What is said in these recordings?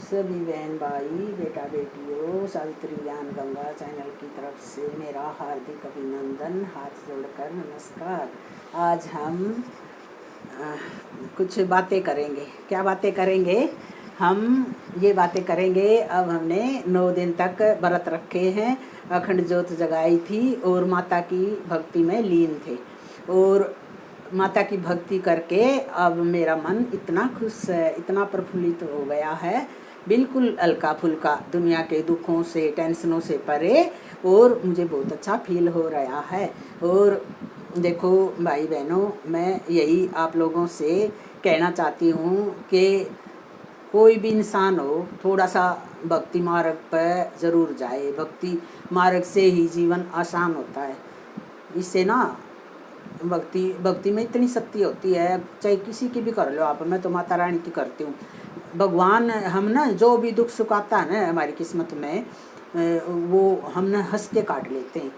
सभी बहन भाई बेटा बेटियों सावित्री ज्ञान गंगा चैनल की तरफ से मेरा हार्दिक अभिनंदन, हाथ जोड़कर नमस्कार। आज हम कुछ बातें करेंगे। क्या बातें करेंगे? हम ये बातें करेंगे। अब हमने 9 दिन तक व्रत रखे हैं, अखंड ज्योत जगाई थी और माता की भक्ति में लीन थे। और माता की भक्ति करके अब मेरा मन इतना खुश है, इतना प्रफुल्लित हो गया है, बिल्कुल हल्का फुल्का, दुनिया के दुखों से टेंशनों से परे, और मुझे बहुत अच्छा फील हो रहा है। और देखो भाई बहनों, मैं यही आप लोगों से कहना चाहती हूँ कि कोई भी इंसान हो, थोड़ा सा भक्ति मार्ग पर ज़रूर जाए। भक्ति मार्ग से ही जीवन आसान होता है। इससे ना भक्ति में इतनी शक्ति होती है, चाहे किसी की भी कर लो आप। मैं तो माता रानी की करती हूँ। भगवान हम ना जो भी दुख सुख आता है ना हमारी किस्मत में, वो हम ना हंस के काट लेते हैं,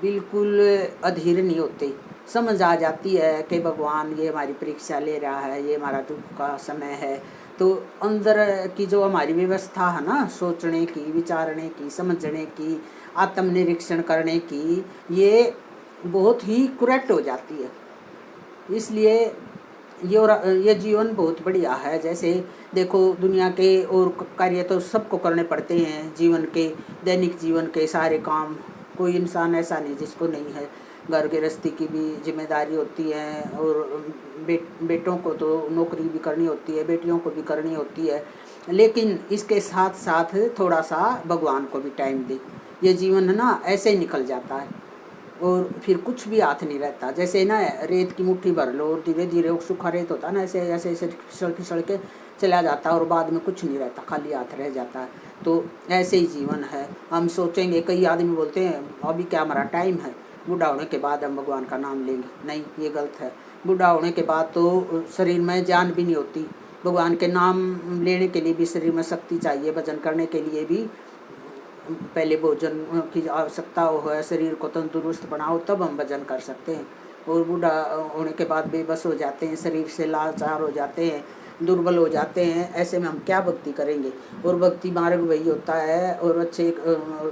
बिल्कुल अधीर नहीं होते। समझ आ जाती है कि भगवान ये हमारी परीक्षा ले रहा है, ये हमारा दुख का समय है। तो अंदर की जो हमारी व्यवस्था है ना, सोचने की, विचारने की, समझने की, आत्मनिरीक्षण करने की, ये बहुत ही करेक्ट हो जाती है। इसलिए ये जीवन बहुत बढ़िया है। जैसे देखो, दुनिया के और कार्य तो सबको करने पड़ते हैं, जीवन के, दैनिक जीवन के सारे काम। कोई इंसान ऐसा नहीं जिसको नहीं है। घर गृहस्थी की भी जिम्मेदारी होती है, और बेटों को तो नौकरी भी करनी होती है, बेटियों को भी करनी होती है। लेकिन इसके साथ साथ थोड़ा सा भगवान को भी टाइम दे। ये जीवन है ना, ऐसे ही निकल जाता है और फिर कुछ भी हाथ नहीं रहता। जैसे ना रेत की मुट्ठी भर लो और धीरे धीरे वो सूखा रेत होता है ना, ऐसे ऐसे ऐसे फिसल के चला जाता है और बाद में कुछ नहीं रहता, खाली हाथ रह जाता है। तो ऐसे ही जीवन है। हम सोचेंगे, कई आदमी बोलते हैं अभी क्या हमारा टाइम है, बूढ़ा होने के बाद हम भगवान का नाम लेंगे। नहीं, ये गलत है। बूढ़ा होने के बाद तो शरीर में जान भी नहीं होती। भगवान के नाम लेने के लिए भी शरीर में शक्ति चाहिए, भजन करने के लिए भी पहले भोजन की आवश्यकता हो, शरीर को तंदुरुस्त बनाओ, तब हम भजन कर सकते हैं। और बूढ़ा होने के बाद बेबस हो जाते हैं, शरीर से लाचार हो जाते हैं, दुर्बल हो जाते हैं। ऐसे में हम क्या भक्ति करेंगे? और भक्ति मार्ग वही होता है, और अच्छे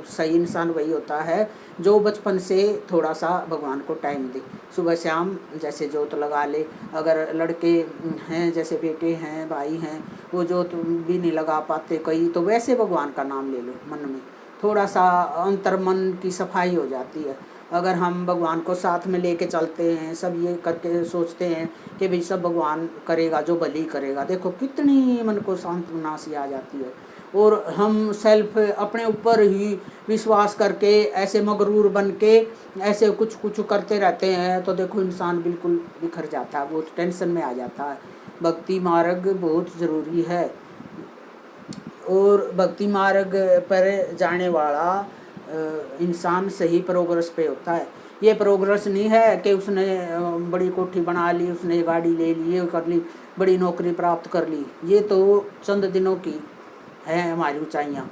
सही इंसान वही होता है जो बचपन से थोड़ा सा भगवान को टाइम दे। सुबह शाम जैसे जोत लगा ले। अगर लड़के हैं, जैसे बेटे हैं, भाई हैं, वो जोत भी नहीं लगा पाते कई, तो वैसे भगवान का नाम ले लो। मन में थोड़ा सा अंतर मन की सफाई हो जाती है। अगर हम भगवान को साथ में लेके चलते हैं, सब ये करके सोचते हैं कि भाई सब भगवान करेगा, जो भली करेगा, देखो कितनी मन को सांत्वना सी आ जाती है। और हम सेल्फ अपने ऊपर ही विश्वास करके ऐसे मगरूर बन के ऐसे कुछ कुछ करते रहते हैं, तो देखो इंसान बिल्कुल बिखर जाता है, बहुत टेंशन में आ जाता है। भक्ति मार्ग बहुत ज़रूरी है। और भक्ति मार्ग पर जाने वाला इंसान सही प्रोग्रेस पे होता है। ये प्रोग्रेस नहीं है कि उसने बड़ी कोठी बना ली, उसने गाड़ी ले ली, ये कर ली, बड़ी नौकरी प्राप्त कर ली। ये तो चंद दिनों की है हमारी ऊंचाइयाँ।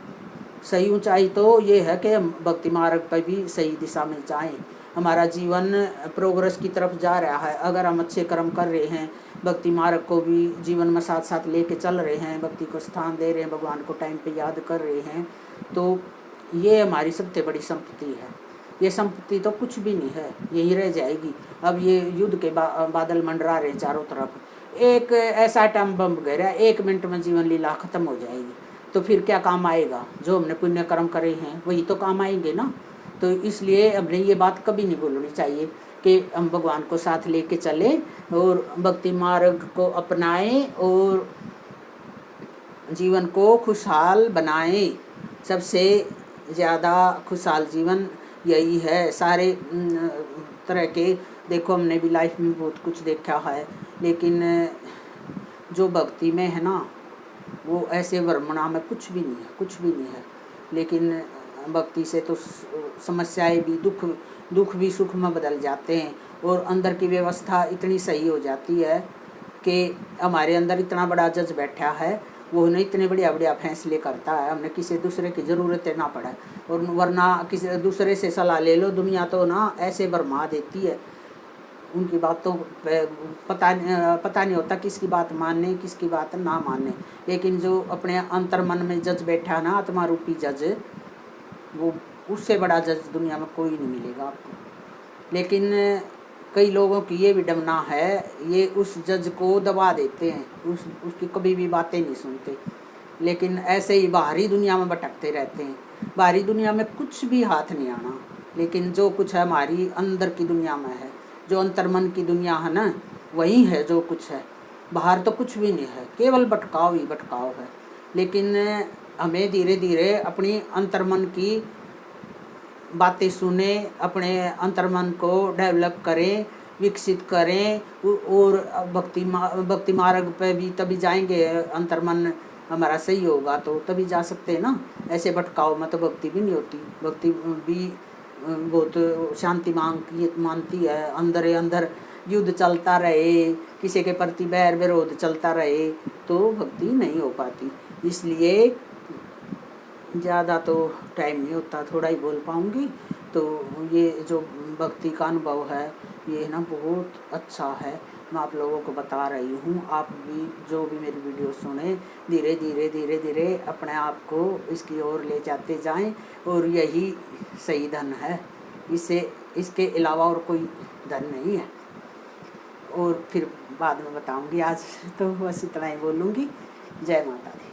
सही ऊंचाई तो ये है कि हम भक्ति मार्ग पर भी सही दिशा में जाएं। हमारा जीवन प्रोग्रेस की तरफ जा रहा है। अगर हम अच्छे कर्म कर रहे हैं, भक्ति मार्ग को भी जीवन में साथ साथ लेके चल रहे हैं, भक्ति को स्थान दे रहे हैं, भगवान को टाइम पे याद कर रहे हैं, तो ये हमारी सबसे बड़ी संपत्ति है। ये संपत्ति तो कुछ भी नहीं है, यही रह जाएगी। अब ये युद्ध के बादल मंडरा रहे चारों तरफ। एक ऐसा टाइम बम गिरा, 1 मिनट में जीवन लीला खत्म हो जाएगी। तो फिर क्या काम आएगा? जो हमने पुण्य कर्म करे हैं वही तो काम आएंगे ना। तो इसलिए हमने ये बात कभी नहीं बोलनी चाहिए कि हम भगवान को साथ लेके चले और भक्ति मार्ग को अपनाएं और जीवन को खुशहाल बनाएं। सबसे ज़्यादा खुशहाल जीवन यही है। सारे तरह के देखो, हमने भी लाइफ में बहुत कुछ देखा है, लेकिन जो भक्ति में है ना, वो ऐसे वर्णना में कुछ भी नहीं है, कुछ भी नहीं है। लेकिन भक्ति से तो समस्याएं भी, दुख भी सुख में बदल जाते हैं, और अंदर की व्यवस्था इतनी सही हो जाती है कि हमारे अंदर इतना बड़ा जज बैठा है, वो ना इतने बढ़िया बढ़िया फैसले करता है, हमने किसी दूसरे की ज़रूरत ना पड़े। और वरना किसी दूसरे से सलाह ले लो, दुनिया तो ना ऐसे भरमा देती है। उनकी बातों पे पता नहीं होता किसकी बात मानने किसकी बात ना मानने। लेकिन जो अपने अंतर मन में जज बैठा ना, आत्मा रूपी जज, वो उससे बड़ा जज दुनिया में कोई नहीं मिलेगा आपको। लेकिन कई लोगों की ये विडंबना है, ये उस जज को दबा देते हैं, उसकी कभी भी बातें नहीं सुनते, लेकिन ऐसे ही बाहरी दुनिया में भटकते रहते हैं। बाहरी दुनिया में कुछ भी हाथ नहीं आना, लेकिन जो कुछ है हमारी अंदर की दुनिया में है, जो अंतर्मन की दुनिया है ना, वही है जो कुछ है। बाहर तो कुछ भी नहीं है, केवल भटकाव ही भटकाव है। लेकिन हमें धीरे धीरे अपनी अंतर्मन की बातें सुने, अपने अंतर्मन को डेवलप करें, विकसित करें, और भक्ति मार्ग पे भी तभी जाएंगे। अंतर्मन हमारा सही होगा तो तभी जा सकते हैं ना। ऐसे भटकाव में तो भक्ति भी नहीं होती। भक्ति भी बहुत शांति मानती है। अंदर अंदर युद्ध चलता रहे, किसी के प्रति बैर विरोध चलता रहे तो भक्ति नहीं हो पाती। इसलिए ज़्यादा तो टाइम नहीं होता, थोड़ा ही बोल पाऊँगी। तो ये जो भक्ति का अनुभव है ये ना बहुत अच्छा है, मैं आप लोगों को बता रही हूँ। आप भी जो भी मेरी वीडियो सुने, धीरे धीरे अपने आप को इसकी ओर ले जाते जाएं, और यही सही धन है। इसके अलावा और कोई धन नहीं है। और फिर बाद में बताऊँगी, आज तो बस इतना ही बोलूँगी। जय माता दी।